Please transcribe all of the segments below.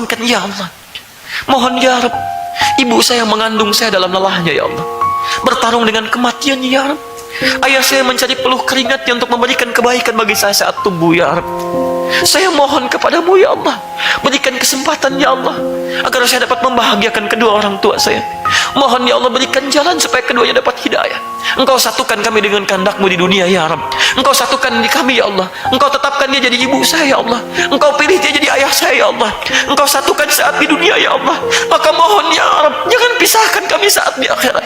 mohonkan, ya Allah, mohon ya Rabb, ibu saya mengandung saya dalam lelahnya, ya Allah, bertarung dengan kematian, ya Rabb. Ayah saya mencari peluh keringatnya untuk memberikan kebaikan bagi saya saat tumbuh, ya Rabb. Saya mohon kepadamu, ya Allah, berikan kesempatan, ya Allah, agar saya dapat membahagiakan kedua orang tua saya. Mohon, ya Allah, berikan jalan supaya keduanya dapat hidayah. Engkau satukan kami dengan kehendak-Mu di dunia, ya Rabb. Engkau satukan di kami, ya Allah. Engkau tetapkan dia jadi ibu saya, ya Allah. Engkau pilih dia jadi ayah saya, ya Allah. Engkau satukan saat di dunia, ya Allah. Maka mohon, ya Rabb, jangan pisahkan kami saat di akhirat.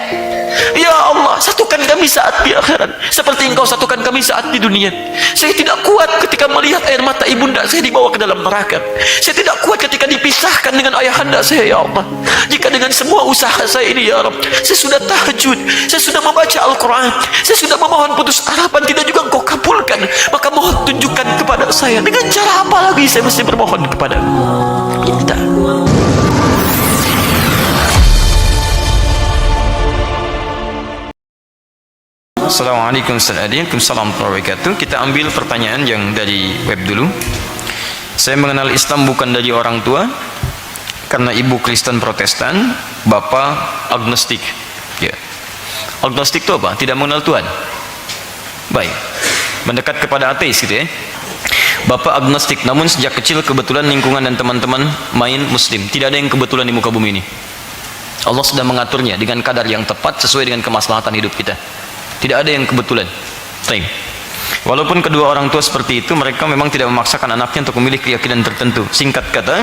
Ya Allah, satukan kami saat di akhirat seperti Engkau satukan kami saat di dunia. Saya tidak kuat ketika melihat air mata ibunda saya dibawa ke dalam neraka. Saya tidak kuat ketika dipisahkan dengan ayahanda saya, ya Allah. Jika dengan semua usaha saya ini, ya Rabb, saya sudah tahajud, saya sudah membaca Al-Quran, saya sudah memohon putus harapan, tidak juga Engkau kabulkan, maka mohon tunjukkan kepada saya dengan cara apa lagi saya mesti bermohon kepada-Mu. Minta. Assalamualaikum warahmatullahi wabarakatuh. Kita ambil pertanyaan yang dari web dulu. Saya mengenal Islam bukan dari orang tua, karena ibu Kristen Protestan, bapak agnostik. Ya. Agnostik itu apa? Tidak mengenal Tuhan. Baik. Mendekat kepada ateis gitu ya. Bapak agnostik, namun sejak kecil kebetulan lingkungan dan teman-teman main muslim. Tidak ada yang kebetulan di muka bumi ini. Allah sudah mengaturnya dengan kadar yang tepat sesuai dengan kemaslahatan hidup kita. Tidak ada yang kebetulan. Baik. Walaupun kedua orang tua seperti itu, mereka memang tidak memaksakan anaknya untuk memilih keyakinan tertentu. Singkat kata,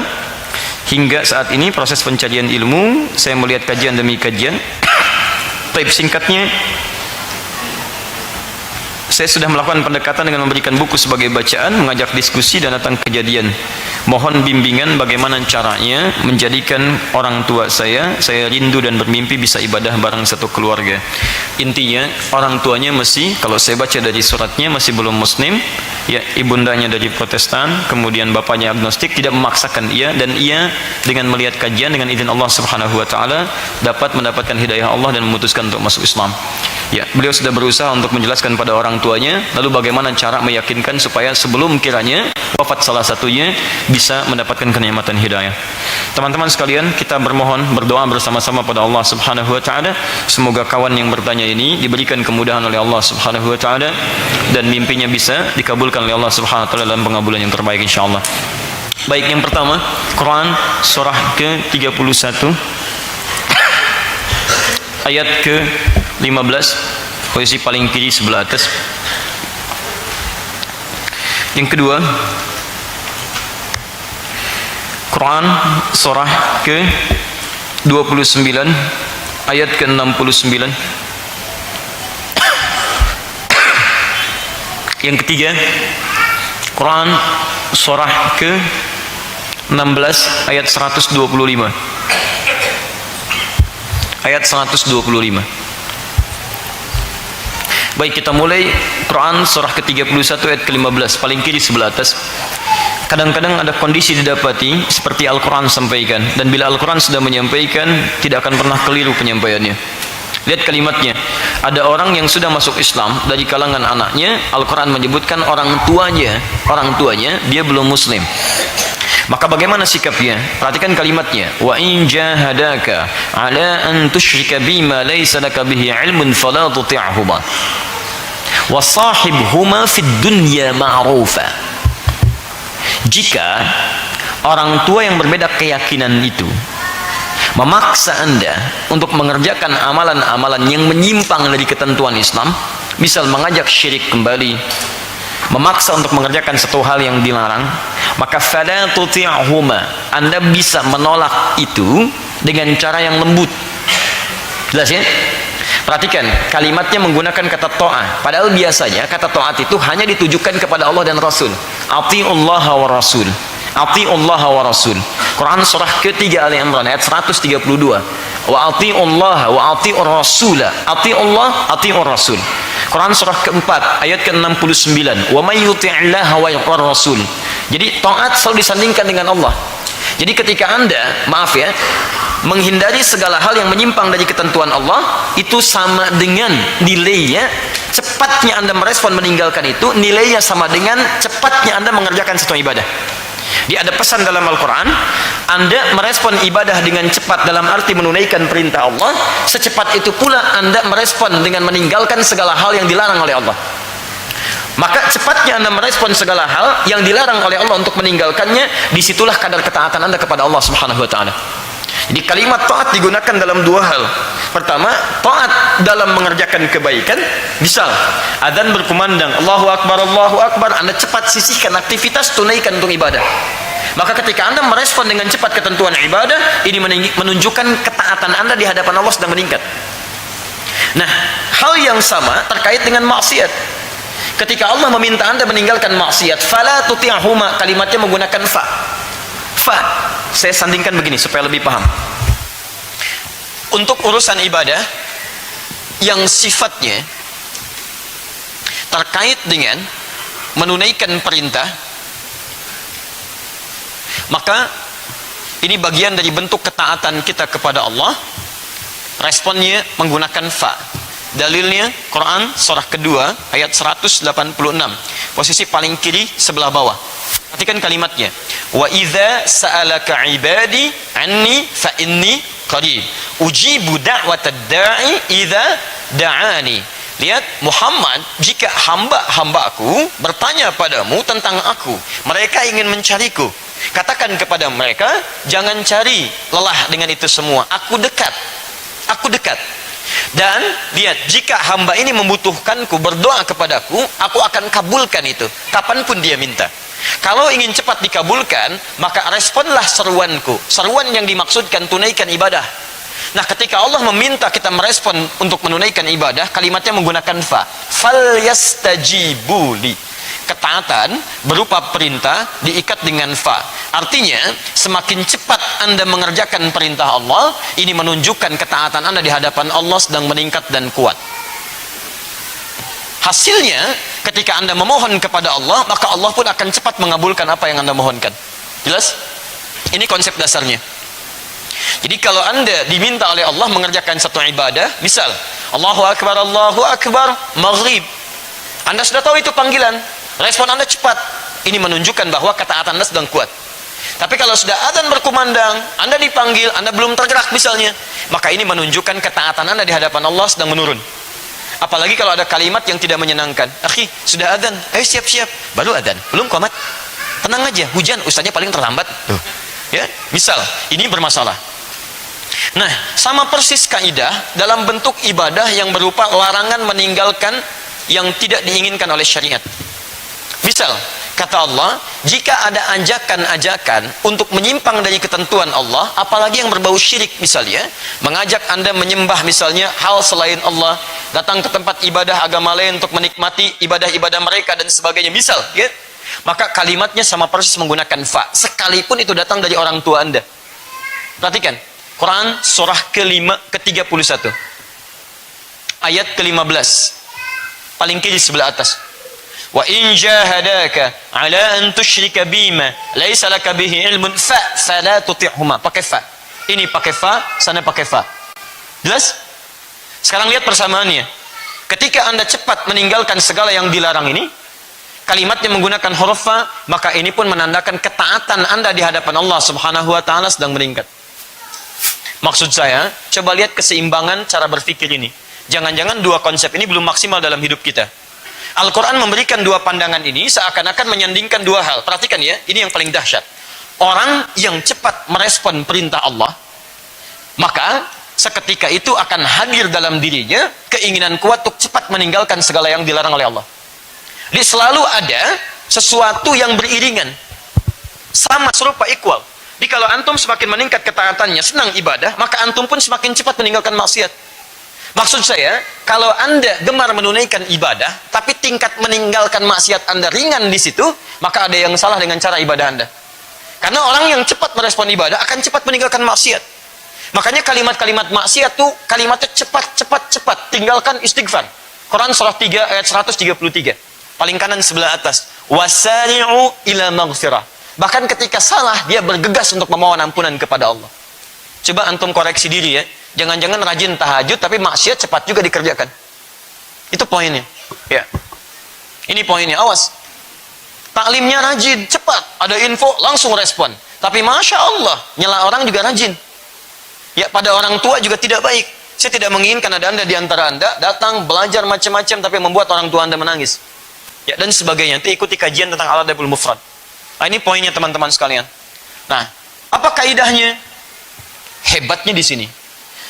hingga saat ini proses pencarian ilmu, saya melihat kajian demi kajian. Baik, singkatnya, saya sudah melakukan pendekatan dengan memberikan buku sebagai bacaan, mengajak diskusi dan datang kejadian. Mohon bimbingan bagaimana caranya menjadikan orang tua saya rindu dan bermimpi bisa ibadah bareng satu keluarga. Intinya, orang tuanya mesti, kalau saya baca dari suratnya, masih belum muslim, ya, ibundanya dari Protestan, kemudian bapaknya agnostik, tidak memaksakan ia, dan ia dengan melihat kajian dengan izin Allah Subhanahu wa taala dapat mendapatkan hidayah Allah dan memutuskan untuk masuk Islam. Ya, beliau sudah berusaha untuk menjelaskan pada orang tuanya, lalu bagaimana cara meyakinkan supaya sebelum kiranya wafat salah satunya bisa mendapatkan kenikmatan hidayah. Teman-teman sekalian, kita berdoa bersama-sama pada Allah Subhanahu wa taala, semoga kawan yang bertanya ini diberikan kemudahan oleh Allah Subhanahu wa taala dan mimpinya bisa dikabulkan oleh Allah Subhanahu wa taala dalam pengabulan yang terbaik insyaallah. Baik, yang pertama, Quran surah ke-31 ayat ke-15, posisi paling kiri sebelah atas. Yang kedua, Quran surah ke-29 ayat ke-69. Yang ketiga, Quran surah ke-16 ayat 125. Ayat 125. Baik, kita mulai Quran surah ke-31 ayat ke-15, paling kiri sebelah atas. Kadang-kadang ada kondisi didapati seperti Al-Quran sampaikan, dan bila Al-Quran sudah menyampaikan tidak akan pernah keliru penyampaiannya. Lihat kalimatnya, ada orang yang sudah masuk Islam dari kalangan anaknya, Al-Quran menyebutkan orang tuanya dia belum muslim. Maka bagaimana sikapnya? Perhatikan kalimatnya, wa in jahadaka ala an tusyrika bima laysa laka bihi ilmun fala tuti'huma wa sahibhuma fid dunya ma'rufa. Jika orang tua yang berbeda keyakinan itu memaksa Anda untuk mengerjakan amalan-amalan yang menyimpang dari ketentuan Islam, misal mengajak syirik kembali, memaksa untuk mengerjakan satu hal yang dilarang, maka fala tuti'huma, Anda bisa menolak itu dengan cara yang lembut. Jelas ya? Perhatikan, kalimatnya menggunakan kata ta'ah, padahal biasanya kata ta'at itu hanya ditujukan kepada Allah dan Rasul. Ati'ullaha wa rasul, ati'ullaha wa rasul. Quran surah ke-3 Ali Imran ayat 132. Wa ati'ullaha wa ati'ur rasula, ati'ullah ati'ur rasul. Quran surah ke-4 ayat ke-69. Wa may yuti'illaha wa rasul. Jadi taat selalu disandingkan dengan Allah. Jadi ketika Anda, maaf ya, menghindari segala hal yang menyimpang dari ketentuan Allah, itu sama dengan nilainya, cepatnya Anda merespon meninggalkan itu, nilainya sama dengan cepatnya Anda mengerjakan satu ibadah. Dia ada pesan dalam Al-Quran, Anda merespon ibadah dengan cepat dalam arti menunaikan perintah Allah, secepat itu pula Anda merespon dengan meninggalkan segala hal yang dilarang oleh Allah. Maka cepatnya Anda merespon segala hal yang dilarang oleh Allah untuk meninggalkannya, disitulah kadar ketaatan Anda kepada Allah Subhanahu wa Ta'ala. Jadi kalimat taat digunakan dalam dua hal. Pertama, taat dalam mengerjakan kebaikan. Misal, adzan berkumandang, Allahu Akbar, Anda cepat sisihkan aktivitas, tunaikan untuk ibadah. Maka ketika Anda merespon dengan cepat ketentuan ibadah, ini menunjukkan ketaatan Anda di hadapan Allah sedang meningkat. Nah, hal yang sama terkait dengan maksiat. Ketika Allah meminta Anda meninggalkan maksiat, fala tuti'huma, kalimatnya menggunakan fa. Fa. Saya sandingkan begini supaya lebih paham. Untuk urusan ibadah yang sifatnya terkait dengan menunaikan perintah, maka ini bagian dari bentuk ketaatan kita kepada Allah. Responnya menggunakan fa. Dalilnya Quran surah kedua ayat 186, posisi paling kiri sebelah bawah. Perhatikan kalimatnya. Wa idza sa'alaka 'ibadi 'anni fa inni qarib ujibu da'watad da'i idza da'ani. Lihat, Muhammad, jika hamba-hambaku bertanya padamu tentang aku, mereka ingin mencariku, katakan kepada mereka, jangan cari lelah dengan itu semua. Aku dekat. Aku dekat. Dan lihat, jika hamba ini membutuhkanku, berdoa kepadaku, aku akan kabulkan itu kapanpun dia minta. Kalau ingin cepat dikabulkan, maka responlah seruanku. Seruan yang dimaksudkan tunaikan ibadah. Nah, ketika Allah meminta kita merespon untuk menunaikan ibadah, kalimatnya menggunakan fa. Fal yastajibuli. Ketaatan berupa perintah diikat dengan fa. Artinya, semakin cepat Anda mengerjakan perintah Allah, ini menunjukkan ketaatan Anda di hadapan Allah sedang meningkat dan kuat. Hasilnya, ketika Anda memohon kepada Allah, maka Allah pun akan cepat mengabulkan apa yang Anda mohonkan. Jelas? Ini konsep dasarnya. Jadi kalau Anda diminta oleh Allah mengerjakan satu ibadah, misal Allahu Akbar, maghrib. Anda sudah tahu itu panggilan, respon Anda cepat. Ini menunjukkan bahwa ketaatan Anda sedang kuat. Tapi kalau sudah adzan berkumandang, Anda dipanggil, Anda belum tergerak misalnya, maka ini menunjukkan ketaatan Anda di hadapan Allah sedang menurun. Apalagi kalau ada kalimat yang tidak menyenangkan. Akhi, sudah adzan, ayo siap-siap. Baru adzan, belum qomat. Tenang aja, hujan, ustaznya paling terlambat. Tuh. Ya, misal, ini bermasalah. Nah, sama persis kaidah dalam bentuk ibadah yang berupa larangan meninggalkan yang tidak diinginkan oleh syariat. Misal, kata Allah, jika ada ajakan-ajakan untuk menyimpang dari ketentuan Allah, apalagi yang berbau syirik misalnya, mengajak Anda menyembah misalnya hal selain Allah, datang ke tempat ibadah agama lain untuk menikmati ibadah-ibadah mereka dan sebagainya, misal, ya, maka kalimatnya sama persis menggunakan fa, sekalipun itu datang dari orang tua Anda. Perhatikan, Quran surah ke-31 ayat ke-15, paling kiri sebelah atas. Wa in jahadaka ala an tusyrika bima laisa laka bihi ilmun fala tuti'huma. Pakai fa. Ini pakai fa, sana pakai fa. Jelas? Sekarang lihat persamaannya. Ketika Anda cepat meninggalkan segala yang dilarang ini, kalimatnya menggunakan huruf fa, maka ini pun menandakan ketaatan Anda di hadapan Allah Subhanahu wa taala sedang meningkat. Maksud saya, coba lihat keseimbangan cara berpikir ini. Jangan-jangan dua konsep ini belum maksimal dalam hidup kita. Al-Quran memberikan dua pandangan ini seakan-akan menyandingkan dua hal. Perhatikan ya, ini yang paling dahsyat. Orang yang cepat merespon perintah Allah, maka seketika itu akan hadir dalam dirinya keinginan kuat untuk cepat meninggalkan segala yang dilarang oleh Allah. Jadi selalu ada sesuatu yang beriringan, sama, serupa, equal. Jadi kalau antum semakin meningkat ketaatannya, senang ibadah, maka antum pun semakin cepat meninggalkan maksiat. Maksud saya, kalau Anda gemar menunaikan ibadah, tapi tingkat meninggalkan maksiat Anda ringan di situ, maka ada yang salah dengan cara ibadah Anda. Karena orang yang cepat merespon ibadah akan cepat meninggalkan maksiat. Makanya kalimat-kalimat maksiat tuh kalimatnya cepat. Tinggalkan istighfar. Quran surah 3 ayat 133. Paling kanan sebelah atas. Wasari'u ila maghfirah. Bahkan ketika salah, dia bergegas untuk memohon ampunan kepada Allah. Coba antum koreksi diri ya. Jangan-jangan rajin tahajud tapi maksiat cepat juga dikerjakan. Itu poinnya. Ya. Ini poinnya. Awas. Taklimnya rajin, cepat. Ada info, langsung respon. Tapi Masya Allah, nyela orang juga rajin. Ya, pada orang tua juga tidak baik. Saya tidak menginginkan ada Anda di antara Anda datang belajar macam-macam tapi membuat orang tua Anda menangis. Ya, dan sebagainya. Nanti ikuti kajian tentang al-adabul mufrad. Nah, ini poinnya teman-teman sekalian. Nah, apa kaidahnya? Hebatnya di sini.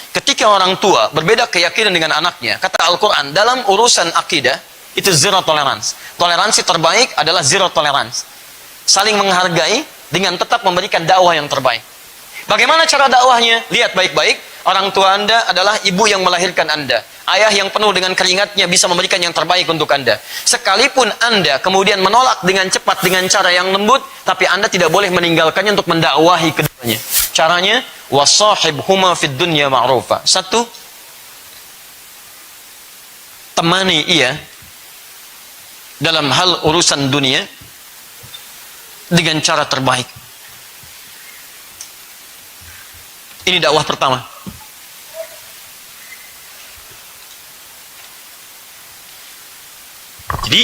Ketika orang tua berbeda keyakinan dengan anaknya, kata Al-Quran, dalam urusan akidah, itu zero tolerance. Toleransi terbaik adalah zero tolerance. Saling menghargai dengan tetap memberikan dakwah yang terbaik. Bagaimana cara dakwahnya? Lihat baik-baik. Orang tua Anda adalah ibu yang melahirkan Anda. Ayah yang penuh dengan keringatnya bisa memberikan yang terbaik untuk Anda. Sekalipun Anda kemudian menolak dengan cepat dengan cara yang lembut, tapi Anda tidak boleh meninggalkannya untuk mendakwahi keduanya. Caranya, wasahibhuma fid dunya ma'rufa. Satu, temani ia dalam hal urusan dunia dengan cara terbaik. Ini dakwah pertama. Jadi,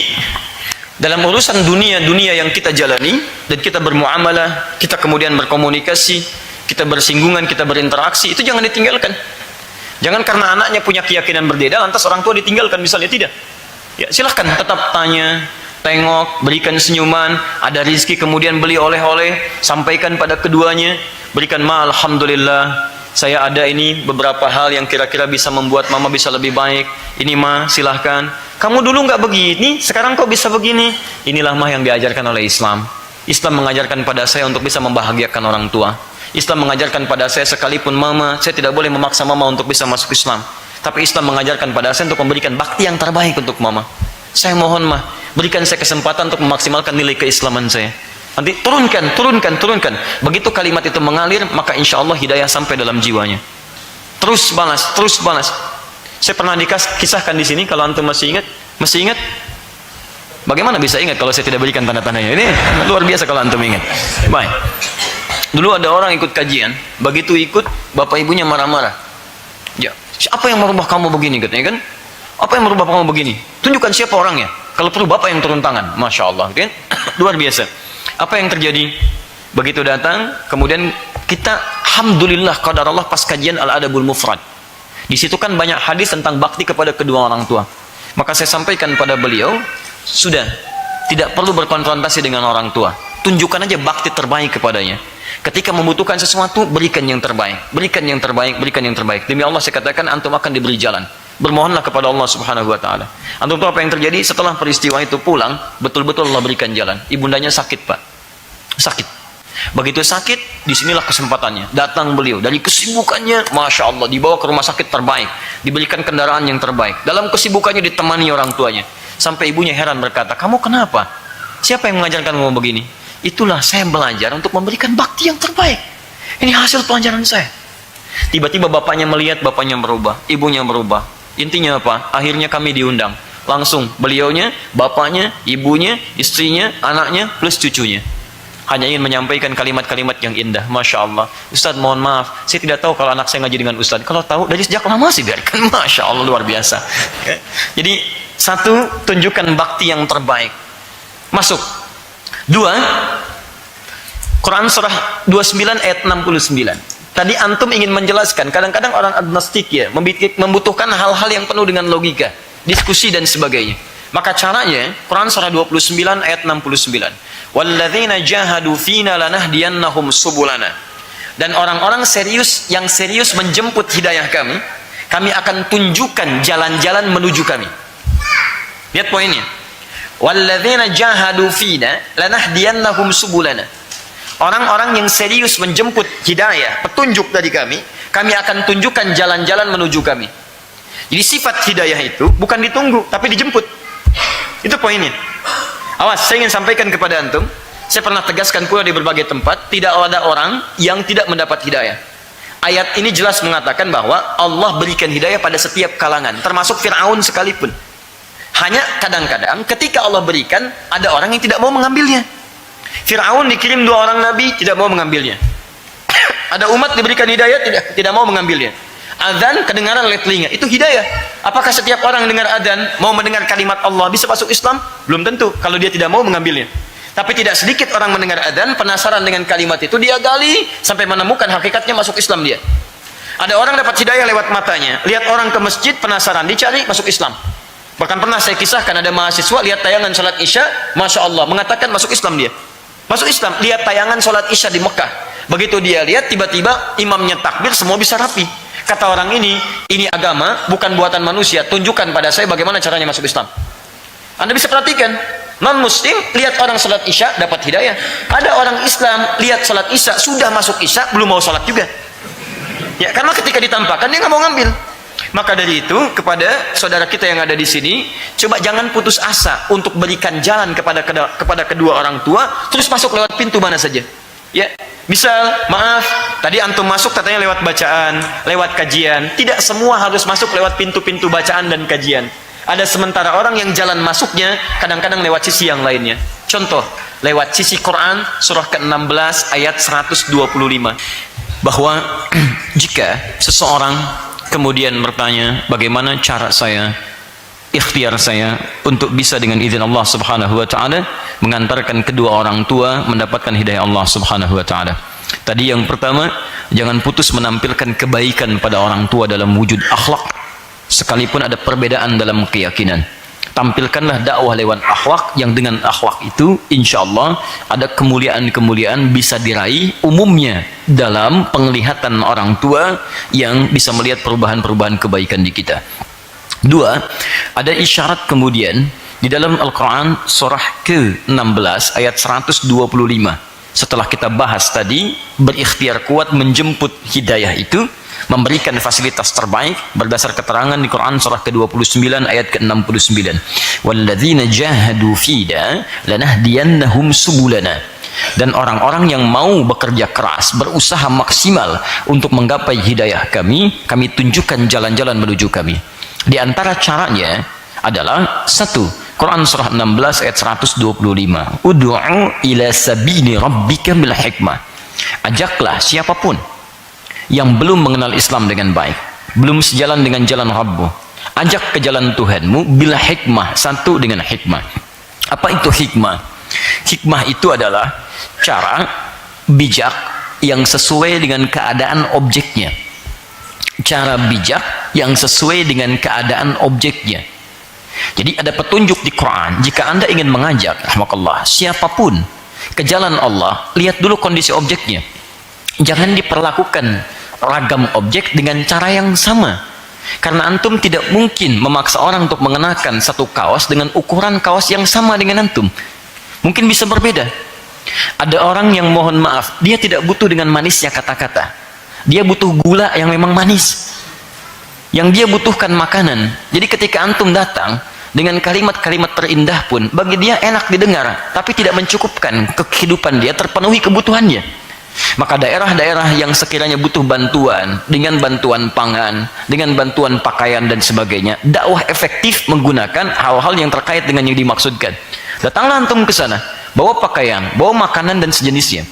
dalam urusan dunia yang kita jalani dan kita bermuamalah, kita kemudian berkomunikasi, kita bersinggungan, kita berinteraksi, itu jangan ditinggalkan. Jangan karena anaknya punya keyakinan berbeda, lantas orang tua ditinggalkan misalnya, tidak. Ya, silahkan tetap tanya, tengok, berikan senyuman, ada rizki kemudian beli oleh-oleh, sampaikan pada keduanya, berikan alhamdulillah, saya ada ini beberapa hal yang kira-kira bisa membuat mama bisa lebih baik. Ini ma, silahkan. Kamu dulu nggak begini, sekarang kok bisa begini. Inilah mah yang diajarkan oleh Islam. Islam mengajarkan pada saya untuk bisa membahagiakan orang tua. Islam mengajarkan pada saya sekalipun mama, saya tidak boleh memaksa mama untuk bisa masuk Islam. Tapi Islam mengajarkan pada saya untuk memberikan bakti yang terbaik untuk mama. Saya mohon mah, berikan saya kesempatan untuk memaksimalkan nilai keislaman saya. Nanti turunkan. Begitu kalimat itu mengalir, maka insya Allah hidayah sampai dalam jiwanya. Terus balas. Saya pernah kisahkan di sini, kalau antum masih ingat? Bagaimana bisa ingat kalau saya tidak berikan tanda-tandanya? Ini luar biasa kalau antum ingat. Baik. Dulu ada orang ikut kajian, begitu ikut, bapak ibunya marah-marah. Ya, apa yang merubah kamu begini, katanya kan? Apa yang merubah kamu begini? Tunjukkan siapa orangnya. Kalau perlu bapak yang turun tangan. Masya Allah, kan? Luar biasa. Apa yang terjadi? Begitu datang, kemudian kita, alhamdulillah, qadarullah pas kajian al-adabul mufrad. Di situ kan banyak hadis tentang bakti kepada kedua orang tua. Maka saya sampaikan pada beliau, sudah, tidak perlu berkonfrontasi dengan orang tua. Tunjukkan aja bakti terbaik kepadanya. Ketika membutuhkan sesuatu, berikan yang terbaik. Demi Allah saya katakan, antum akan diberi jalan. Bermohonlah kepada Allah Subhanahu wa taala. Antum tahu apa yang terjadi setelah peristiwa itu pulang, betul-betul Allah berikan jalan. Ibundanya sakit, Pak. Sakit. Begitu sakit, disinilah kesempatannya. Datang beliau dari kesibukannya, Masya Allah, dibawa ke rumah sakit terbaik, diberikan kendaraan yang terbaik. Dalam kesibukannya ditemani orang tuanya. Sampai ibunya heran berkata, kamu kenapa? Siapa yang mengajarkan kamu begini? Itulah saya belajar untuk memberikan bakti yang terbaik. Ini hasil pelajaran saya. Tiba-tiba bapaknya melihat, bapaknya berubah, ibunya berubah. Intinya apa? Akhirnya kami diundang. Langsung beliaunya, bapaknya, ibunya, istrinya, anaknya, plus cucunya. Hanya ingin menyampaikan kalimat-kalimat yang indah. Masya Allah. Ustaz, mohon maaf, saya tidak tahu kalau anak saya ngaji dengan Ustaz. Kalau tahu, dari sejak lama sih biarkan. Masya Allah, luar biasa. Jadi, satu, tunjukkan bakti yang terbaik. Masuk. Dua, Quran surah 29 ayat 69. Tadi antum ingin menjelaskan, kadang-kadang orang agnostik ya, membutuhkan hal-hal yang penuh dengan logika, diskusi dan sebagainya. Maka caranya, Quran surah 29 ayat 69. Walladzina jahadu fina lanahdiyannahum subulana. Dan orang-orang yang serius menjemput hidayah kami, kami akan tunjukkan jalan-jalan menuju kami. Lihat poinnya. Walladzina jahadu fina lanahdiyannahum subulana. Orang-orang yang serius menjemput hidayah, petunjuk dari kami akan tunjukkan jalan-jalan menuju kami. Jadi sifat hidayah itu bukan ditunggu, tapi dijemput. Itu poinnya. Awas, saya ingin sampaikan kepada antum, saya pernah tegaskan pula di berbagai tempat, tidak ada orang yang tidak mendapat hidayah. Ayat ini jelas mengatakan bahwa Allah berikan hidayah pada setiap kalangan, termasuk Fir'aun sekalipun. Hanya kadang-kadang ketika Allah berikan, ada orang yang tidak mau mengambilnya. Fir'aun dikirim 2 orang nabi, tidak mau mengambilnya. Ada umat diberikan hidayah, tidak mau mengambilnya. Adzan kedengaran oleh telinga, itu hidayah. Apakah setiap orang dengar adzan mau mendengar kalimat Allah bisa masuk Islam? Belum tentu kalau dia tidak mau mengambilnya. Tapi tidak sedikit orang mendengar adzan, penasaran dengan kalimat itu, dia gali sampai menemukan hakikatnya, masuk Islam dia. Ada orang dapat hidayah lewat matanya, lihat orang ke masjid, penasaran, dicari, masuk Islam. Bahkan pernah saya kisahkan, ada mahasiswa lihat tayangan salat Isya, Masya Allah, mengatakan masuk Islam dia. Masuk Islam, lihat tayangan salat Isya di Mekah. Begitu dia lihat, tiba-tiba imamnya takbir, semua bisa rapi. Kata orang ini agama, bukan buatan manusia, tunjukkan pada saya bagaimana caranya masuk Islam. Anda bisa perhatikan, non-muslim lihat orang salat Isya dapat hidayah. Ada orang Islam lihat salat Isya, sudah masuk Isya, belum mau salat juga. Ya, karena ketika ditampakkan dia nggak mau ngambil. Maka dari itu, kepada saudara kita yang ada di sini, coba jangan putus asa untuk berikan jalan kepada kedua orang tua, terus masuk lewat pintu mana saja. Ya, misal, maaf, tadi antum masuk katanya lewat bacaan, lewat kajian. Tidak semua harus masuk lewat pintu-pintu bacaan dan kajian. Ada sementara orang yang jalan masuknya kadang-kadang lewat sisi yang lainnya. Contoh, lewat sisi Quran surah ke-16 ayat 125. Bahwa jika seseorang kemudian bertanya, bagaimana cara saya, ikhtiar saya untuk bisa dengan izin Allah Subhanahu wa taala mengantarkan kedua orang tua mendapatkan hidayah Allah Subhanahu wa taala. Tadi yang pertama, jangan putus menampilkan kebaikan pada orang tua dalam wujud akhlak, sekalipun ada perbedaan dalam keyakinan. Tampilkanlah dakwah lewat akhlak, yang dengan akhlak itu insya Allah ada kemuliaan-kemuliaan bisa diraih umumnya dalam penglihatan orang tua yang bisa melihat perubahan-perubahan kebaikan di kita. Dua, ada isyarat kemudian di dalam Al-Quran surah ke-16 ayat 125. Setelah kita bahas tadi, berikhtiar kuat menjemput hidayah itu, memberikan fasilitas terbaik berdasar keterangan di Quran surah ke-29 ayat ke-69. Walladzina jahadu fina lanahdiyannahum subulana. Dan orang-orang yang mau bekerja keras, berusaha maksimal untuk menggapai hidayah kami tunjukkan jalan-jalan menuju kami. Di antara caranya adalah satu, Quran surah 16 ayat 125. Ud'u ila sabili rabbika bil hikmah. Ajaklah siapapun yang belum mengenal Islam dengan baik, belum sejalan dengan jalan Rabbu, ajak ke jalan Tuhanmu bil hikmah, satu dengan hikmah. Apa itu hikmah? Hikmah itu adalah cara bijak yang sesuai dengan keadaan objeknya. Cara bijak yang sesuai dengan keadaan objeknya. Jadi ada petunjuk di Quran, jika Anda ingin mengajak rahmatullah siapapun ke jalan Allah, lihat dulu kondisi objeknya. Jangan diperlakukan ragam objek dengan cara yang sama. Karena antum tidak mungkin memaksa orang untuk mengenakan satu kaos dengan ukuran kaos yang sama dengan antum. Mungkin bisa berbeda. Ada orang yang mohon maaf, dia tidak butuh dengan manisnya kata-kata. Dia butuh gula yang memang manis. Yang dia butuhkan makanan. Jadi ketika antum datang dengan kalimat-kalimat terindah pun bagi dia enak didengar, tapi tidak mencukupkan kehidupan dia, terpenuhi kebutuhannya. Maka daerah-daerah yang sekiranya butuh bantuan dengan bantuan pangan, dengan bantuan pakaian dan sebagainya, dakwah efektif menggunakan hal-hal yang terkait dengan yang dimaksudkan. Datanglah antum ke sana, bawa pakaian, bawa makanan dan sejenisnya.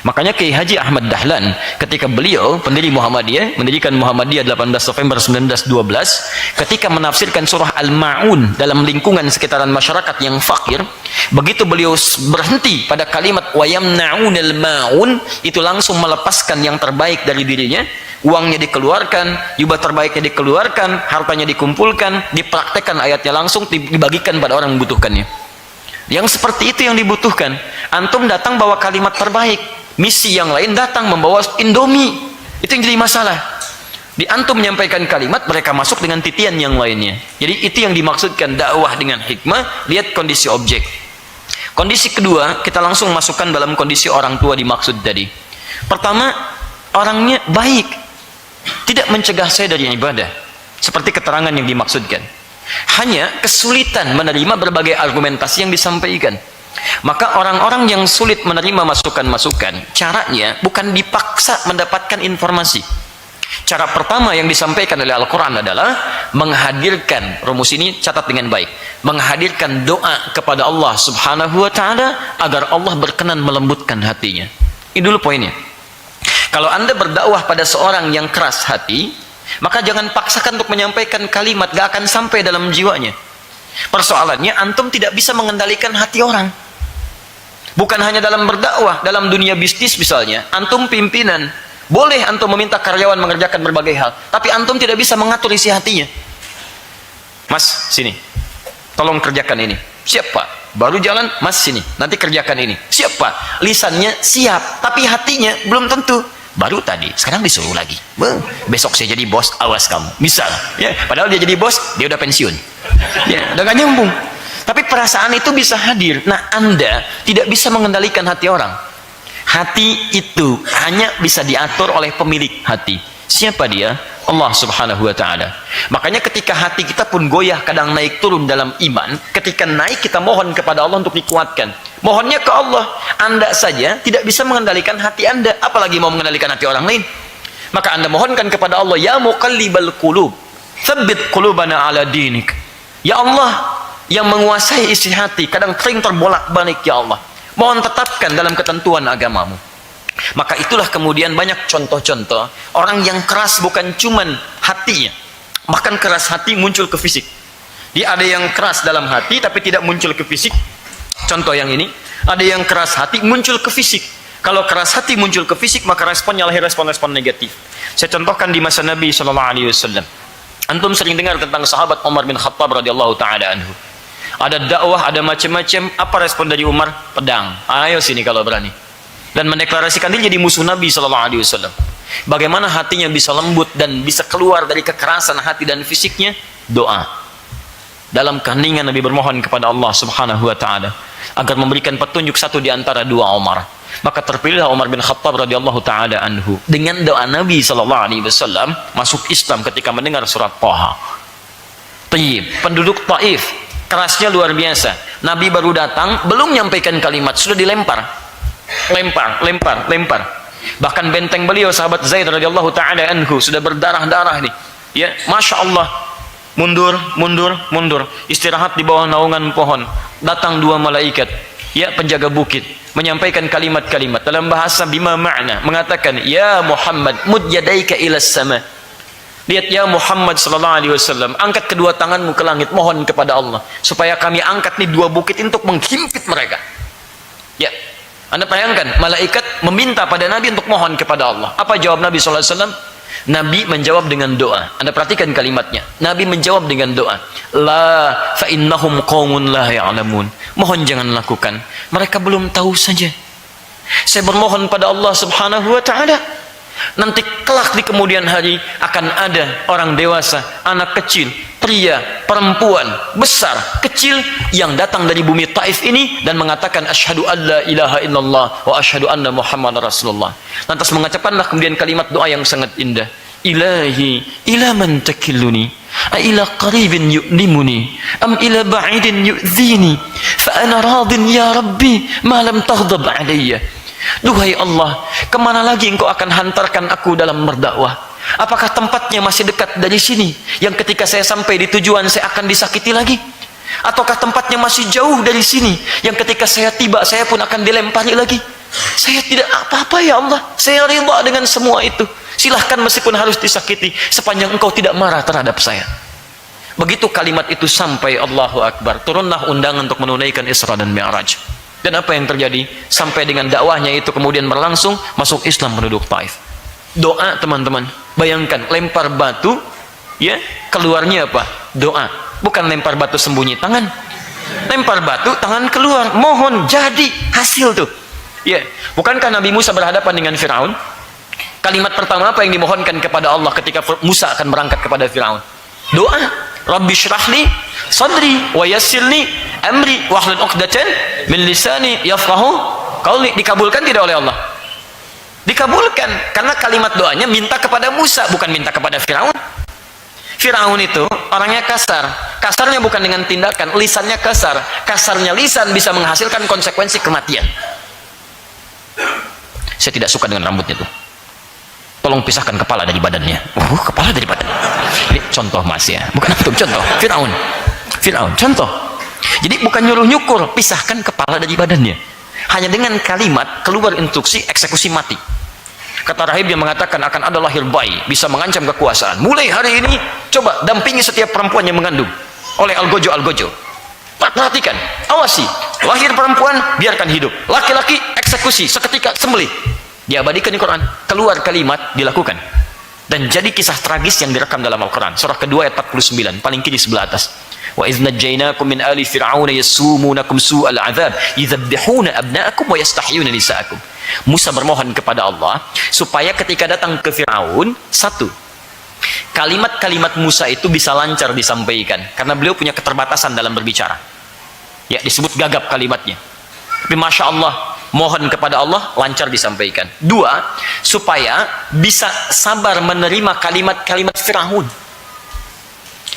Makanya Kiai Haji Ahmad Dahlan ketika beliau pendiri Muhammadiyah, mendirikan Muhammadiyah 18 November 1912, ketika menafsirkan surah Al-Ma'un dalam lingkungan sekitaran masyarakat yang fakir, begitu beliau berhenti pada kalimat wa yamna'unal ma'un, itu langsung melepaskan yang terbaik dari dirinya, uangnya dikeluarkan, jubah terbaiknya dikeluarkan, hartanya dikumpulkan, dipraktekkan ayatnya langsung dibagikan pada orang yang membutuhkannya. Yang seperti itu yang dibutuhkan. Antum datang bawa kalimat terbaik, misi yang lain datang membawa Indomie, itu yang jadi masalah. Di antum menyampaikan kalimat, mereka masuk dengan titian yang lainnya. Jadi itu yang dimaksudkan dakwah dengan hikmah. Lihat kondisi objek. Kondisi kedua, kita langsung masukkan dalam kondisi orang tua dimaksud tadi. Pertama, orangnya baik, tidak mencegah saya dari ibadah, seperti keterangan yang dimaksudkan. Hanya kesulitan menerima berbagai argumentasi yang disampaikan. Maka orang-orang yang sulit menerima masukan-masukan, caranya bukan dipaksa mendapatkan informasi. Cara pertama yang disampaikan oleh Al-Quran adalah menghadirkan, rumus ini catat dengan baik, menghadirkan doa kepada Allah Subhanahu wa ta'ala agar Allah berkenan melembutkan hatinya. Ini dulu poinnya. Kalau Anda berdakwah pada seorang yang keras hati, maka jangan paksakan untuk menyampaikan kalimat, gak akan sampai dalam jiwanya. Persoalannya antum tidak bisa mengendalikan hati orang. Bukan hanya dalam berdakwah, dalam dunia bisnis misalnya, antum pimpinan, boleh antum meminta karyawan mengerjakan berbagai hal, tapi antum tidak bisa mengatur isi hatinya. Mas, sini, tolong kerjakan ini. Siap Pak. Baru jalan, Mas sini, nanti kerjakan ini. Siap Pak. Lisannya siap, tapi hatinya belum tentu. Baru tadi, sekarang disuruh lagi. Besok saya jadi bos, awas kamu. Misal, ya, padahal dia jadi bos, dia udah pensiun. Ya, udah gak nyambung. Tapi perasaan itu bisa hadir. Nah, Anda tidak bisa mengendalikan hati orang. Hati itu hanya bisa diatur oleh pemilik hati. Siapa dia? Allah subhanahu wa ta'ala. Makanya ketika hati kita pun goyah, kadang naik turun dalam iman, ketika naik kita mohon kepada Allah untuk dikuatkan. Mohonnya ke Allah. Anda saja tidak bisa mengendalikan hati Anda, apalagi mau mengendalikan hati orang lain. Maka Anda mohonkan kepada Allah, ya muqallibal qulub, tsabbit qulubana ala dinik. Ya Allah yang menguasai isi hati, kadang sering terbolak-balik, ya Allah, mohon tetapkan dalam ketentuan agamamu. Maka itulah kemudian banyak contoh-contoh orang yang keras bukan cuman hatinya, bahkan keras hati muncul ke fisik. Dia ada yang keras dalam hati tapi tidak muncul ke fisik. Contoh yang ini, ada yang keras hati muncul ke fisik. Kalau keras hati muncul ke fisik, maka responnya lahir respon-respon negatif. Saya contohkan di masa Nabi SAW. Antum sering dengar tentang sahabat Umar bin Khattab radhiyallahu taala anhu. Ada dakwah, ada macam-macam. Apa respon dari Umar? Pedang. Ayo sini kalau berani. Dan mendeklarasikan diri jadi musuh Nabi SAW. Bagaimana hatinya bisa lembut dan bisa keluar dari kekerasan hati dan fisiknya? Doa. Dalam keheningan Nabi bermohon kepada Allah Subhanahu wa taala agar memberikan petunjuk satu di antara dua Umar. Maka terpilihlah Umar bin Khattab radhiyallahu taala anhu dengan doa Nabi SAW masuk Islam ketika mendengar surat Thaha. Penduduk Taif kerasnya luar biasa. Nabi baru datang, belum menyampaikan kalimat, sudah dilempar. Lempar. Bahkan benteng beliau sahabat Zaid radhiyallahu taala anhu sudah berdarah-darah nih. Ya, Masya Allah. Mundur. Istirahat di bawah naungan pohon. Datang dua malaikat, ya, penjaga bukit, menyampaikan kalimat-kalimat dalam bahasa bima ma'na, mengatakan, ya Muhammad, mud yadaika ila sama. Lihat ya Muhammad sallallahu alaihi wasallam, angkat kedua tanganmu ke langit, mohon kepada Allah supaya kami angkat nih dua bukit untuk menghimpit mereka. Ya, Anda bayangkan, malaikat meminta pada Nabi untuk mohon kepada Allah. Apa jawab Nabi SAW? Nabi menjawab dengan doa. Anda perhatikan kalimatnya. Nabi menjawab dengan doa. La fa innahum qaumun la ya'lamun. Mohon jangan lakukan. Mereka belum tahu saja. Saya bermohon pada Allah Subhanahu wa taala. Nanti kelak di kemudian hari akan ada orang dewasa, anak kecil, pria, perempuan, besar, kecil yang datang dari bumi Taif ini dan mengatakan asyhadu alla ilaha illallah wa asyhadu anna muhammadar rasulullah. Lantas mengucapkanlah kemudian kalimat doa yang sangat indah. Ilahi ila man takilluni a ila qaribin yu'limuni am ila ba'idin yu'dhini fa ana radin ya rabbi ma lam taghdab alayya. Duhai Allah, kemana lagi engkau akan hantarkan aku dalam berdakwah? Apakah tempatnya masih dekat dari sini, yang ketika saya sampai di tujuan saya akan disakiti lagi? Ataukah tempatnya masih jauh dari sini, yang ketika saya tiba saya pun akan dilempari lagi? Saya tidak apa-apa ya Allah, saya ridha dengan semua itu. Silahkan meskipun harus disakiti, sepanjang engkau tidak marah terhadap saya. Begitu kalimat itu sampai, Allahu Akbar, turunlah undangan untuk menunaikan Isra dan Mi'raj. Dan apa yang terjadi? Sampai dengan dakwahnya itu kemudian berlangsung, masuk Islam penduduk Taif. Doa, teman-teman. Bayangkan, lempar batu, ya, keluarnya apa? Doa. Bukan lempar batu sembunyi tangan. Lempar batu, tangan keluar. Mohon jadi hasil tuh. Ya, bukankah Nabi Musa berhadapan dengan Firaun? Kalimat pertama apa yang dimohonkan kepada Allah ketika Musa akan berangkat kepada Firaun? Doa. Rabbi syrahli sadri wa yassirli amri wahlul 'uqdatan min lisani yafqahu qauli. Dikabulkan tidak oleh Allah? Dikabulkan, karena kalimat doanya minta kepada Musa, bukan minta kepada Firaun. Firaun itu orangnya kasar. Kasarnya bukan dengan tindakan, lisannya kasar. Kasarnya lisan bisa menghasilkan konsekuensi kematian. Saya tidak suka dengan rambutnya tuh. Tolong pisahkan kepala dari badannya. Kepala dari badan. Ini contoh mas ya, bukan antum, contoh. Firaun, contoh. Jadi bukan nyuruh nyukur, pisahkan kepala dari badannya. Hanya dengan kalimat keluar instruksi eksekusi mati. Kata rahib yang mengatakan akan ada lahir bayi bisa mengancam kekuasaan. Mulai hari ini coba dampingi setiap perempuan yang mengandung oleh algojo. Perhatikan, awasi. Lahir perempuan, biarkan hidup. Laki-laki, eksekusi, seketika sembelih. Diabadikan di Quran. Keluar kalimat, dilakukan. Dan jadi kisah tragis yang direkam dalam Al-Quran. Surah kedua ayat 49, paling kiri sebelah atas. Wa idh najjaynakum min ali fir'auna yasumunakum su'al 'adzab yadhbihuna abna'akum wa yastahyuna nisa'akum. Musa bermohon kepada Allah supaya ketika datang ke Firaun, satu, kalimat-kalimat Musa itu bisa lancar disampaikan karena beliau punya keterbatasan dalam berbicara. Ya, disebut gagap kalimatnya. Tapi Masya Allah, mohon kepada Allah lancar disampaikan. Dua, supaya bisa sabar menerima kalimat-kalimat Firaun.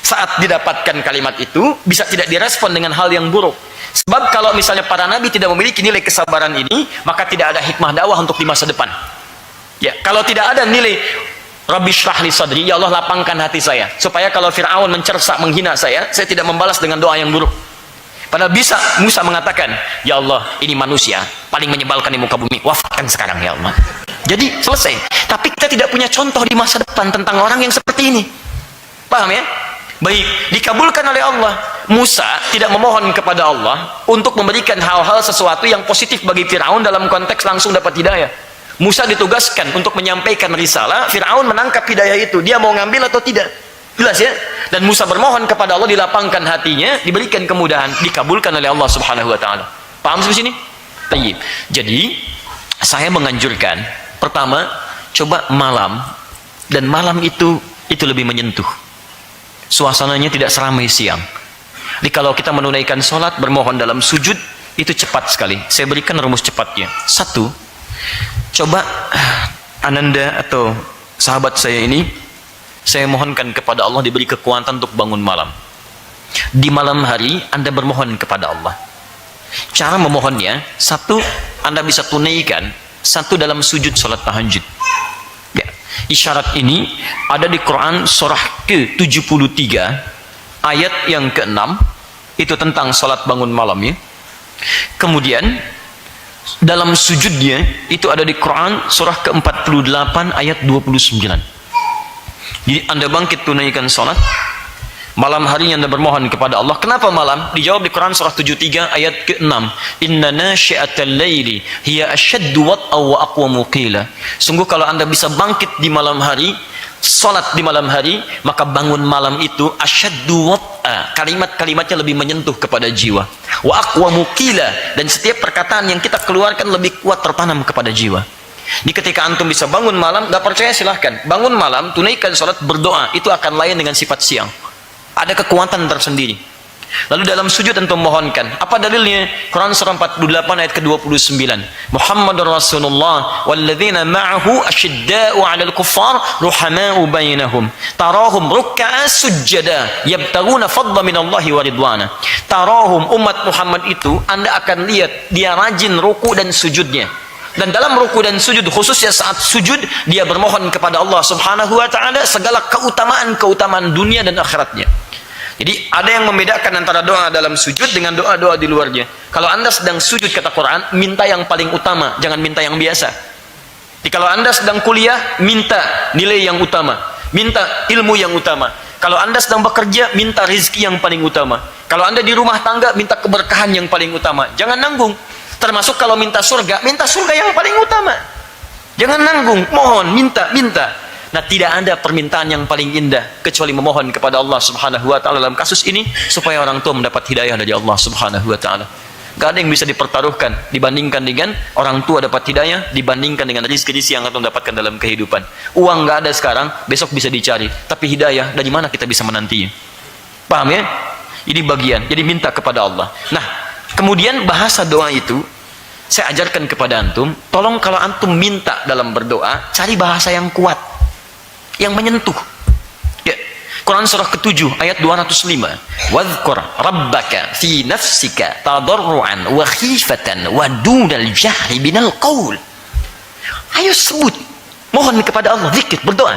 Saat didapatkan kalimat itu, bisa tidak direspon dengan hal yang buruk. Sebab kalau misalnya para nabi tidak memiliki nilai kesabaran ini, maka tidak ada hikmah dakwah untuk di masa depan. Ya, kalau tidak ada nilai Rabbi shrah li sadri, ya Allah lapangkan hati saya, supaya kalau Firaun mencerca menghina saya tidak membalas dengan doa yang buruk. Padahal bisa Musa mengatakan, ya Allah, ini manusia paling menyebalkan di muka bumi, wafatkan sekarang ya Allah. Jadi selesai. Tapi kita tidak punya contoh di masa depan tentang orang yang seperti ini. Paham ya? Baik, dikabulkan oleh Allah. Musa tidak memohon kepada Allah untuk memberikan hal-hal sesuatu yang positif bagi Firaun dalam konteks langsung dapat hidayah. Musa ditugaskan untuk menyampaikan risalah, Firaun menangkap hidayah itu. Dia mau ngambil atau tidak? Jelas ya? Dan Musa bermohon kepada Allah, dilapangkan hatinya, diberikan kemudahan, dikabulkan oleh Allah Subhanahu wa taala. Paham sampai sini? Baik. Jadi, saya menganjurkan pertama, coba malam, dan malam itu lebih menyentuh. Suasananya tidak seramai siang. Jadi kalau kita menunaikan sholat, bermohon dalam sujud, itu cepat sekali. Saya berikan rumus cepatnya. Satu, coba Ananda atau sahabat saya ini, saya mohonkan kepada Allah diberi kekuatan untuk bangun malam. Di malam hari Anda bermohon kepada Allah. Cara memohonnya, satu, Anda bisa tunaikan, satu dalam sujud sholat tahajud. Ya, isyarat ini ada di Quran surah ke-73 ayat yang ke-6, itu tentang sholat bangun malam ya. Kemudian dalam sujudnya itu ada di Quran surah ke-48 ayat 29. Jadi Anda bangkit tunaikan sholat, malam harinya Anda bermohon kepada Allah. Kenapa malam? Dijawab di Quran surah 73 ayat ke-6. Inna nasyi'atal laili hiya ashaddu wat'a wa aqwamu qila. Sungguh kalau Anda bisa bangkit di malam hari, sholat di malam hari, maka bangun malam itu ashaddu wat'a. Kalimat-kalimatnya lebih menyentuh kepada jiwa. Wa aqwamu qila, dan setiap perkataan yang kita keluarkan lebih kuat tertanam kepada jiwa. Di ketika antum bisa bangun malam, gak percaya silahkan bangun malam, tunaikan sholat, berdoa, itu akan lain dengan sifat siang. Ada kekuatan tersendiri. Lalu dalam sujud antum mohonkan. Apa dalilnya? Quran surah 48 ayat ke-29. Muhammadur Rasulullah walladzina ma'ahu asyidda'u 'alal kuffar ruhama'u bainahum tarahum ruk'a sujada yabtaguna fadla minallahi wa ridwana. Tarahum, umat Muhammad itu Anda akan lihat dia rajin ruku dan sujudnya. Dan dalam ruku dan sujud, khususnya saat sujud, dia bermohon kepada Allah Subhanahu wa taala segala keutamaan dunia dan akhiratnya. Jadi ada yang membedakan antara doa dalam sujud dengan doa-doa di luarnya. Kalau Anda sedang sujud, kata Quran, minta yang paling utama, jangan minta yang biasa. Jadi kalau Anda sedang kuliah, minta nilai yang utama, minta ilmu yang utama. Kalau Anda sedang bekerja, minta rezeki yang paling utama. Kalau Anda di rumah tangga, minta keberkahan yang paling utama. Jangan nanggung. Termasuk kalau minta surga yang paling utama. Jangan nanggung, mohon, minta. Nah, tidak ada permintaan yang paling indah kecuali memohon kepada Allah Subhanahu wa taala dalam kasus ini supaya orang tua mendapat hidayah dari Allah Subhanahu wa taala. Gak ada yang bisa dipertaruhkan dibandingkan dengan orang tua dapat hidayah, dibandingkan dengan rezeki yang akan mendapatkan dalam kehidupan. Uang gak ada sekarang, besok bisa dicari, tapi hidayah dari mana kita bisa menantinya? Paham ya? Ini bagian. Jadi minta kepada Allah. Nah, kemudian bahasa doa itu saya ajarkan kepada antum, tolong kalau antum minta dalam berdoa, cari bahasa yang kuat, yang menyentuh. Ya. Quran surah ke-7 ayat 205. Wadhkur rabbaka fi nafsika tadarruan wa khifatan wa dunal jahri binal qaul. Ayo sebut, mohon kepada Allah, zikir, berdoa.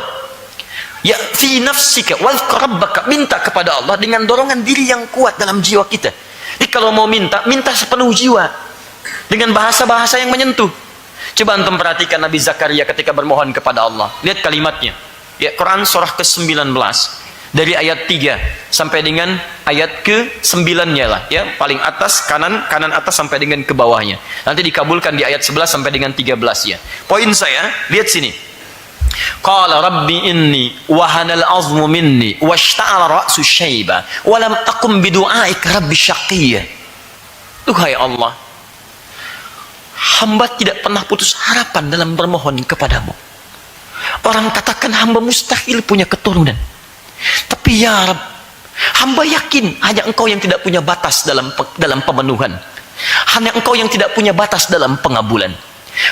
Ya, fi nafsika wadhkur rabbaka, minta kepada Allah dengan dorongan diri yang kuat dalam jiwa kita. Jadi kalau mau minta sepenuh jiwa dengan bahasa-bahasa yang menyentuh. Coba antum perhatikan Nabi Zakaria ketika bermohon kepada Allah. Lihat kalimatnya. Ya, Quran surah ke-19. Dari ayat 3 sampai dengan ayat ke-9-nya lah ya, paling atas kanan atas sampai dengan ke bawahnya. Nanti dikabulkan di ayat 11 sampai dengan 13 ya. Poin saya, lihat sini. Qala rabbi inni wahanal azmu minni washta'ala ra'su syaiba wa lam aqum bidu'aika rabbi syaqiyya. Duhai Allah, hamba tidak pernah putus harapan dalam bermohon kepadamu. Orang katakan hamba mustahil punya keturunan. Tapi ya Rabb, hamba yakin hanya Engkau yang tidak punya batas dalam pemenuhan. Hanya Engkau yang tidak punya batas dalam pengabulan.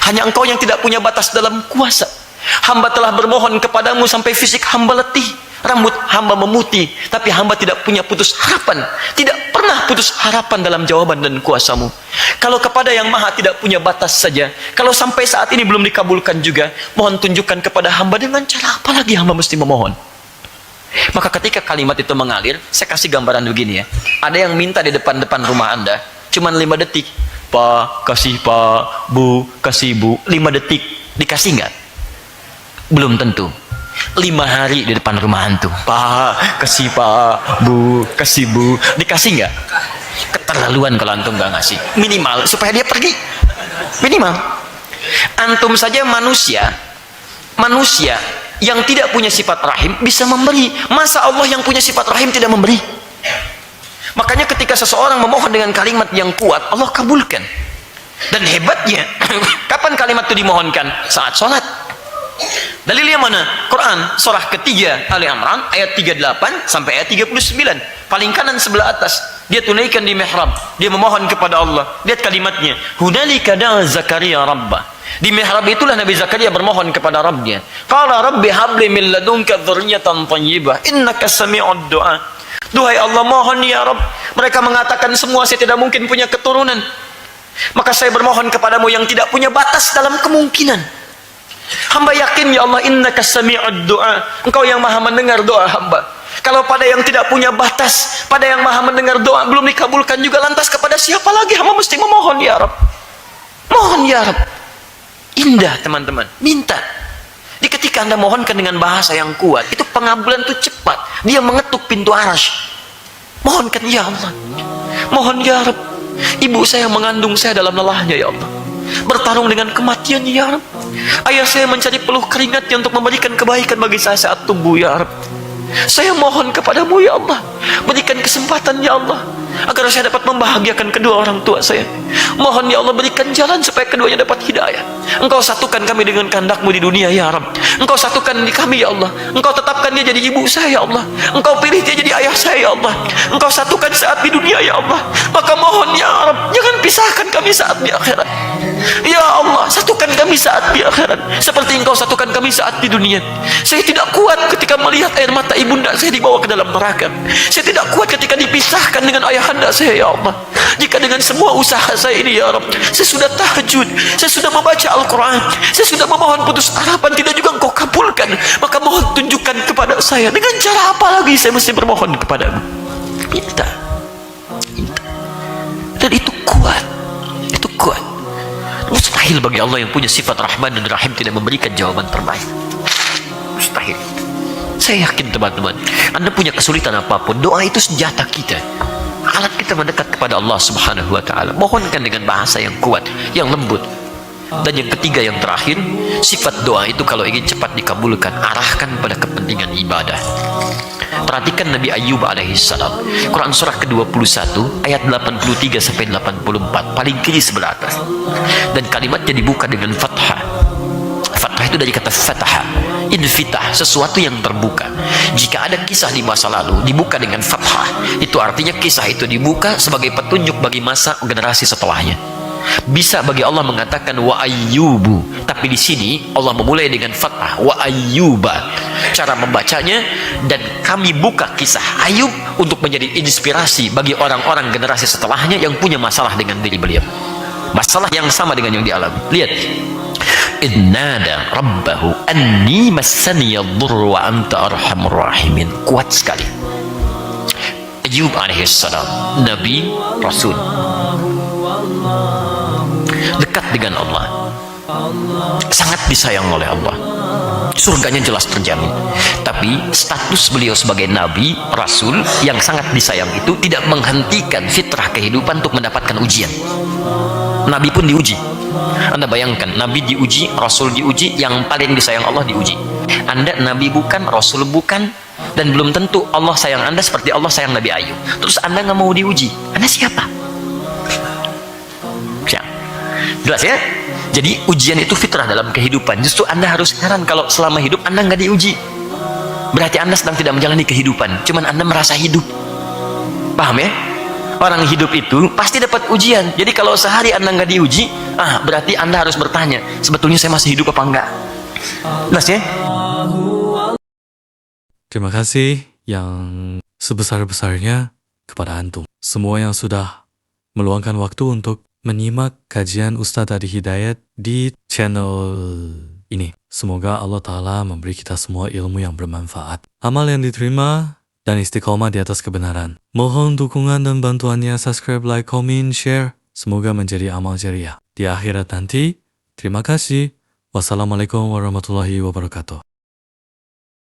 Hanya Engkau yang tidak punya batas dalam kuasa. Hamba telah bermohon kepadamu sampai fisik hamba letih, rambut hamba memutih, tapi hamba tidak punya putus harapan. Tidak pernah putus harapan dalam jawaban dan kuasamu. Kalau kepada yang maha tidak punya batas saja, kalau sampai saat ini belum dikabulkan juga, mohon tunjukkan kepada hamba dengan cara apa lagi hamba mesti memohon. Maka ketika kalimat itu mengalir, saya kasih gambaran begini ya. Ada yang minta di depan-depan rumah Anda, cuman 5 detik. Pak, kasih Pak, Bu, kasih Bu. 5 detik, dikasih nggak? Belum tentu. 5 hari di depan rumah antum. Pak, kasih Pak, Bu, kasih Bu. Dikasih nggak? Keterlaluan kalau antum nggak ngasih. Minimal, supaya dia pergi. Minimal. Antum saja manusia yang tidak punya sifat rahim bisa memberi. Masa Allah yang punya sifat rahim tidak memberi? Makanya ketika seseorang memohon dengan kalimat yang kuat, Allah kabulkan. Dan hebatnya, kapan kalimat itu dimohonkan? Saat sholat. Dalilnya mana? Quran surah ketiga Ali Imran ayat 38 sampai ayat 39. Paling kanan sebelah atas. Dia tunaikan di mihrab. Dia memohon kepada Allah. Lihat kalimatnya. Hunalika da'a Zakaria rabbah. Di mihrab itulah Nabi Zakaria bermohon kepada Rabbnya. Qala rabbi habli min ladunka dzurriyyatan thayyibah innaka sami'ud du'a. Duhai Allah, mohon ya Rabb. Mereka mengatakan semua saya tidak mungkin punya keturunan. Maka saya bermohon kepadamu yang tidak punya batas dalam kemungkinan. Hamba yakin ya Allah, innaka sami'ud du'a. Engkau yang maha mendengar doa hamba. Kalau pada yang tidak punya batas, pada yang maha mendengar doa belum dikabulkan juga, lantas kepada siapa lagi hamba mesti memohon ya Rabb? Mohon ya Rabb. Indah teman-teman, minta. Di ketika Anda mohonkan dengan bahasa yang kuat, itu pengabulan itu cepat. Dia mengetuk pintu arasy. Mohonkan ya Allah. Mohon ya Rabb. Ibu saya yang mengandung saya dalam lelahnya ya Allah, bertarung dengan kematian ya Rabb. Ayah saya mencari peluh keringatnya untuk memberikan kebaikan bagi saya saat tumbuh ya Rabb. Saya mohon kepadamu ya Allah, berikan kesempatan ya Allah, agar saya dapat membahagiakan kedua orang tua saya. Mohon ya Allah, berikan jalan supaya keduanya dapat hidayah. Engkau satukan kami dengan kehendak-Mu di dunia ya Rabb. Engkau satukan di kami ya Allah. Engkau tetapkan dia jadi ibu saya ya Allah. Engkau pilih dia jadi ayah saya ya Allah. Engkau satukan saat di dunia ya Allah. Maka mohon ya Rabb, jangan pisahkan kami saat di akhirat. Ya Allah, satukan kami saat di akhirat seperti Engkau satukan kami saat di dunia. Saya tidak kuat ketika melihat air mata ibunda saya dibawa ke dalam neraka. Saya tidak kuat ketika dipisahkan dengan ayahanda saya ya Allah. Jika dengan semua usaha saya ini ya Rabb, saya sudah tahajud, saya sudah membaca Al-Quran, saya sudah memohon putus harapan, tidak juga Engkau kabulkan, maka mohon tunjukkan kepada saya dengan cara apa lagi saya mesti bermohon kepadamu. Minta. Dan itu kuat. Itu kuat. Mustahil bagi Allah yang punya sifat Rahman dan Rahim tidak memberikan jawaban terbaik. Mustahil. Saya yakin teman-teman, Anda punya kesulitan apapun, doa itu senjata kita, alat kita mendekat kepada Allah Subhanahu wa ta'ala. Mohonkan dengan bahasa yang kuat, yang lembut. Dan yang ketiga, yang terakhir, sifat doa itu kalau ingin cepat dikabulkan, arahkan pada kepentingan ibadah. Perhatikan Nabi Ayyub alaihissalam, Quran surah ke-21 ayat 83 sampai 84, paling kiri sebelah atas. Dan kalimatnya dibuka dengan fathah. Fathah itu dari kata fataha, infitah, sesuatu yang terbuka. Jika ada kisah di masa lalu dibuka dengan fathah, itu artinya kisah itu dibuka sebagai petunjuk bagi masa generasi setelahnya. Bisa bagi Allah mengatakan wa ayyubu, tapi di sini Allah memulai dengan fathah wa ayyuba. Cara membacanya, dan kami buka kisah Ayub untuk menjadi inspirasi bagi orang-orang generasi setelahnya yang punya masalah dengan diri beliau, masalah yang sama dengan yang dialami. Lihat, innada rabbahu anni massani yadhurru wa anta arhamur rahimin. Kuat sekali. Ayub alaihissalam, Nabi Rasul, dekat dengan Allah, sangat disayang oleh Allah. surganya jelas terjamin. Tapi status beliau sebagai nabi, rasul yang sangat disayang itu tidak menghentikan fitrah kehidupan untuk mendapatkan ujian. Nabi pun diuji. Anda bayangkan, nabi diuji, rasul diuji, yang paling disayang Allah diuji. Anda nabi bukan, rasul bukan, dan belum tentu Allah sayang Anda seperti Allah sayang Nabi Ayub. Terus Anda nggak mau diuji, Anda siapa? Ya. Jelas ya? Jadi ujian itu fitrah dalam kehidupan. Justru Anda harus heran kalau selama hidup Anda nggak diuji. Berarti Anda sedang tidak menjalani kehidupan, cuman Anda merasa hidup. Paham ya? Orang hidup itu pasti dapat ujian. Jadi kalau sehari Anda nggak diuji, berarti Anda harus bertanya, sebetulnya saya masih hidup apa enggak? Jelas ya? Terima kasih yang sebesar-besarnya kepada Antum. Semua yang sudah meluangkan waktu untuk menyimak kajian Ustadz Adi Hidayat di channel ini. Semoga Allah Ta'ala memberi kita semua ilmu yang bermanfaat, amal yang diterima, dan istiqomah di atas kebenaran. Mohon dukungan dan bantuannya, subscribe, like, komen, share. Semoga menjadi amal jariah di akhirat nanti. Terima kasih. Wassalamualaikum warahmatullahi wabarakatuh.